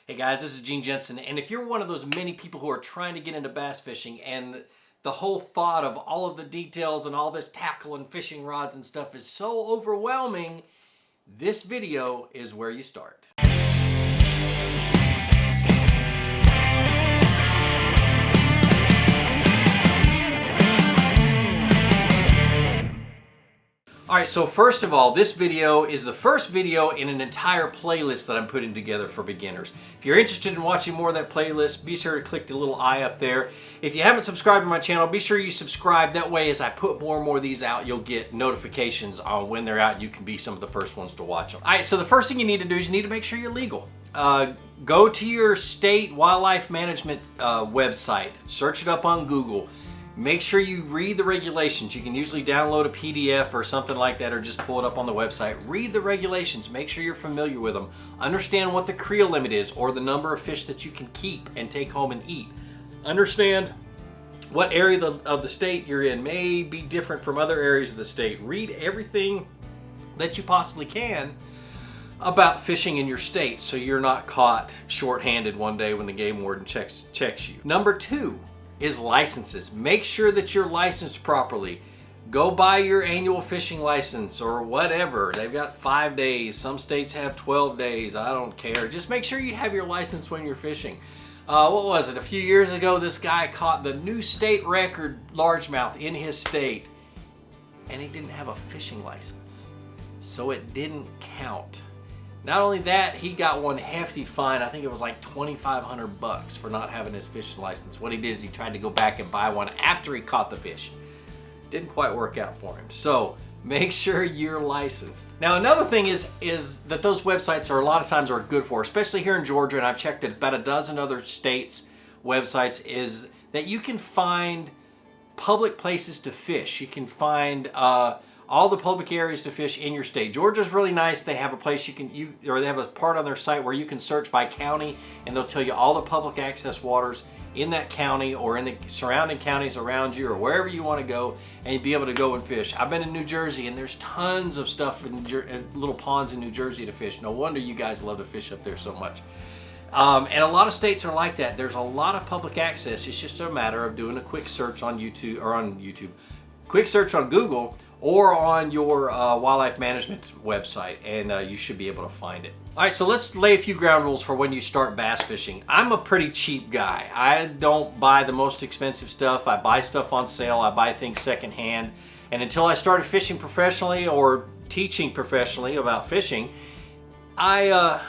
Hey guys, this is Gene Jensen, and if you're one of those many people who are trying to get into bass fishing and the whole thought of all of the details and all this tackle and fishing rods and stuff is so overwhelming, this video is where you start. Alright, so first of all, this video is the first video in an entire playlist that I'm putting together for beginners. If you're interested in watching more of that playlist, be sure to click the little eye up there. If you haven't subscribed to my channel, be sure you subscribe. That way, as I put more and more of these out, you'll get notifications on when they're out. You can be some of the first ones to watch them. Alright, so the first thing you need to do is you need to make sure you're legal. Go to your state wildlife management website. Search it up on Google. Make sure you read the regulations. You can usually download a PDF or something like that, or just pull it up on the website. Read the regulations. Make sure you're familiar with them. Understand what the creel limit is, or the number of fish that you can keep and take home and eat. Understand what area of the state you're in may be different from other areas of the state. Read everything that you possibly can about fishing in your state, so you're not caught short-handed one day when the game warden checks you. Number 2 is licenses. Make sure that you're licensed properly. Go buy your annual fishing license or whatever. They've got 5 days. Some states have 12 days. I don't care. Just make sure you have your license when you're fishing. What was it? A few years ago, this guy caught the new state record largemouth in his state, and he didn't have a fishing license, so it didn't count. Not only that, he got one hefty fine. I think it was like $2,500 for not having his fishing license. What he did is he tried to go back and buy one after he caught the fish. Didn't quite work out for him. So make sure you're licensed. Now another thing is that those websites are a lot of times are good for, especially here in Georgia, and I've checked at about a dozen other states' websites, is that you can find public places to fish. You can find all the public areas to fish in your state. Georgia's really nice. They have a place or they have a part on their site where you can search by county, and they'll tell you all the public access waters in that county or in the surrounding counties around you or wherever you want to go, and you'll be able to go and fish. I've been in New Jersey, and there's tons of stuff in little ponds in New Jersey to fish. No wonder you guys love to fish up there so much. And a lot of states are like that. There's a lot of public access. It's just a matter of doing a quick search on quick search on Google, or on your wildlife management website, and you should be able to find it. All right, so let's lay a few ground rules for when you start bass fishing. I'm a pretty cheap guy. I don't buy the most expensive stuff. I buy stuff on sale. I buy things secondhand. And until I started fishing professionally or teaching professionally about fishing, I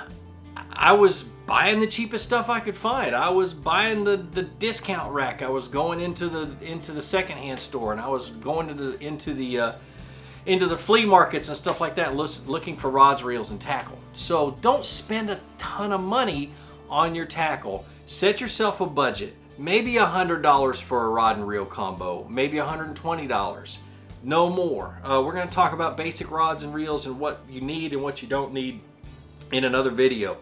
was buying the cheapest stuff I could find. I was buying the discount rack. I was going into the secondhand store, and I was going into the flea markets and stuff like that, looking for rods, reels, and tackle. So don't spend a ton of money on your tackle. Set yourself a budget. Maybe $100 for a rod and reel combo. Maybe $120. No more. We're going to talk about basic rods and reels and what you need and what you don't need in another video.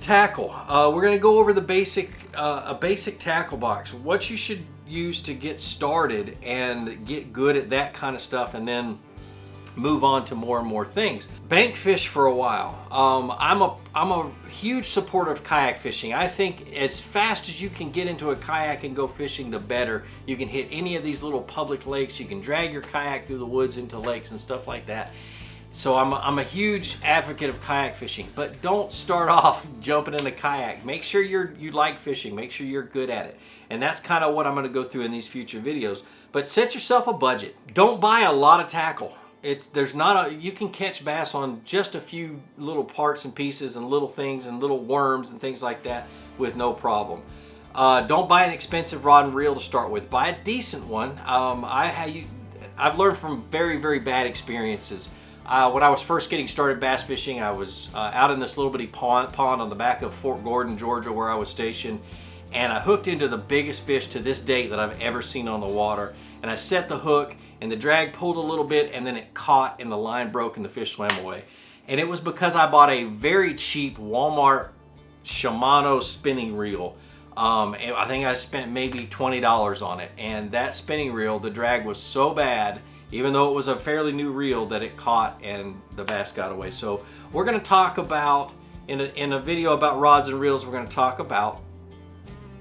Tackle. We're going to go over a basic tackle box. What you should use to get started and get good at that kind of stuff, and then move on to more and more things. Bank fish for a while. I'm a huge supporter of kayak fishing. I think as fast as you can get into a kayak and go fishing, the better. You can hit any of these little public lakes. You can drag your kayak through the woods into lakes and stuff like that. So I'm a huge advocate of kayak fishing, but don't start off jumping in a kayak. Make sure you like fishing. Make sure you're good at it. And that's kind of what I'm going to go through in these future videos. But set yourself a budget. Don't buy a lot of tackle. You can catch bass on just a few little parts and pieces and little things and little worms and things like that with no problem. Don't buy an expensive rod and reel to start with. Buy a decent one. I've learned from very, very bad experiences. When I was first getting started bass fishing, I was out in this little bitty pond on the back of Fort Gordon, Georgia, where I was stationed, and I hooked into the biggest fish to this date that I've ever seen on the water. And I set the hook, and the drag pulled a little bit, and then it caught, and the line broke, and the fish swam away. And it was because I bought a very cheap Walmart Shimano spinning reel. I think I spent maybe $20 on it, and that spinning reel, the drag was so bad, even though it was a fairly new reel, that it caught and the bass got away. So we're going to talk about in a video about rods and reels, we're going to talk about,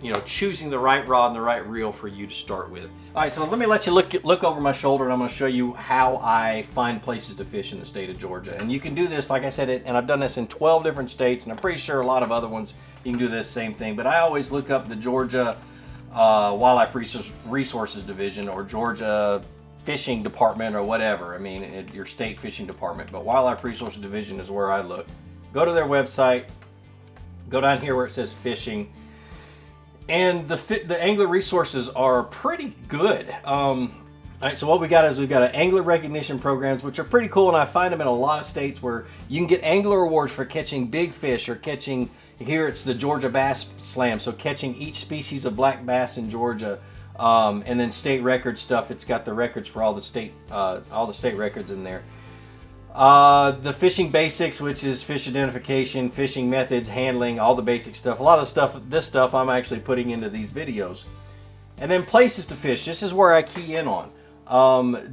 you know, choosing the right rod and the right reel for you to start with. All right, so let me let you look over my shoulder, and I'm going to show you how I find places to fish in the state of Georgia. And you can do this, like I said, and I've done this in 12 different states, and I'm pretty sure a lot of other ones you can do this same thing. But I always look up the Georgia Wildlife Resources Division or Georgia Fishing Department or whatever. I mean, your state fishing department, but Wildlife Resources Division is where I look. Go to their website, go down here where it says fishing, and the angler resources are pretty good. All right, so what we got is we've got an angler recognition programs, which are pretty cool, and I find them in a lot of states where you can get angler awards for catching big fish or catching, here it's the Georgia Bass Slam, so catching each species of black bass in Georgia, and then state record stuff. It's got the records for all the state records in there. The fishing basics, which is fish identification, fishing methods, handling, all the basic stuff. A lot of stuff, this stuff I'm actually putting into these videos. And then places to fish. This is where I key in on.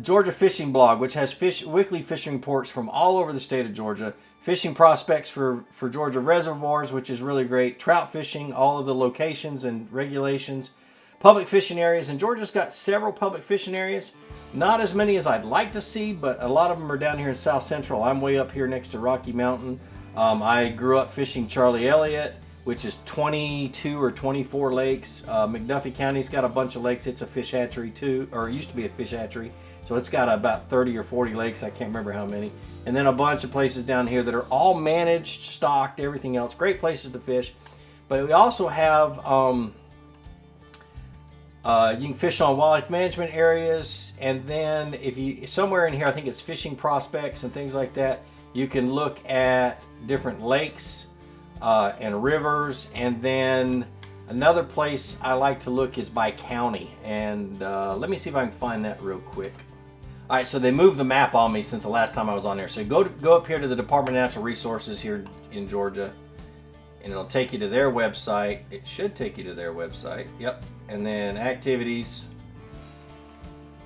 Georgia Fishing Blog, which has weekly fishing reports from all over the state of Georgia. Fishing prospects for Georgia reservoirs, which is really great. Trout fishing, all of the locations and regulations. Public fishing areas, and Georgia's got several public fishing areas. Not as many as I'd like to see, but a lot of them are down here in South Central. I'm way up here next to Rocky Mountain. I grew up fishing Charlie Elliott, which is 22 or 24 lakes. McDuffie County's got a bunch of lakes. It's a fish hatchery too, or it used to be a fish hatchery. So it's got about 30 or 40 lakes. I can't remember how many. And then a bunch of places down here that are all managed, stocked, everything else. Great places to fish. But we also have... you can fish on wildlife management areas, and then if you somewhere in here, I think it's fishing prospects and things like that, you can look at different lakes and rivers. And then another place I like to look is by county, and let me see if I can find that real quick. All right, so they moved the map on me since the last time I was on there. So go up here to the Department of Natural Resources here in Georgia, and it'll take you to their website. It should take you to their website. Yep. And then activities.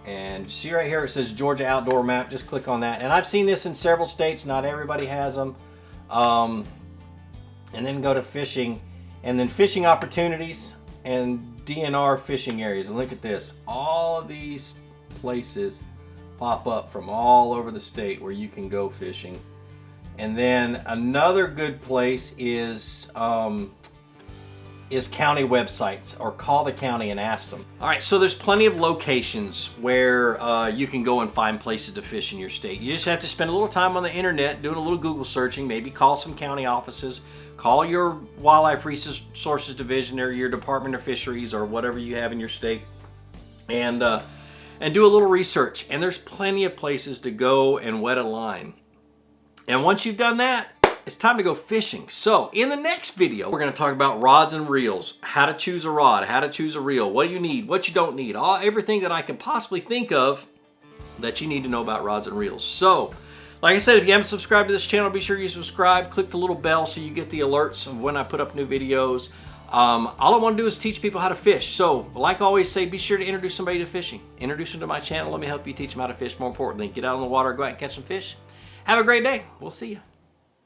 And see right here it says Georgia Outdoor Map. Just click on that. And I've seen this in several states. Not everybody has them. And then go to fishing. And then fishing opportunities and DNR fishing areas. And look at this. All of these places pop up from all over the state where you can go fishing. And then another good place is county websites, or call the county and ask them. All right, so there's plenty of locations where you can go and find places to fish in your state. You just have to spend a little time on the internet doing a little Google searching, maybe call some county offices, call your Wildlife Resources Division or your Department of Fisheries or whatever you have in your state, and do a little research. And there's plenty of places to go and wet a line. And once you've done that, it's time to go fishing. So in the next video, we're going to talk about rods and reels, how to choose a rod, how to choose a reel, what you need, what you don't need, everything that I can possibly think of that you need to know about rods and reels. So, like I said, if you haven't subscribed to this channel, be sure you subscribe. Click the little bell so you get the alerts of when I put up new videos. All I want to do is teach people how to fish. So, like I always say, be sure to introduce somebody to fishing. Introduce them to my channel. Let me help you teach them how to fish. More importantly, get out on the water, go out and catch some fish. Have a great day. We'll see you.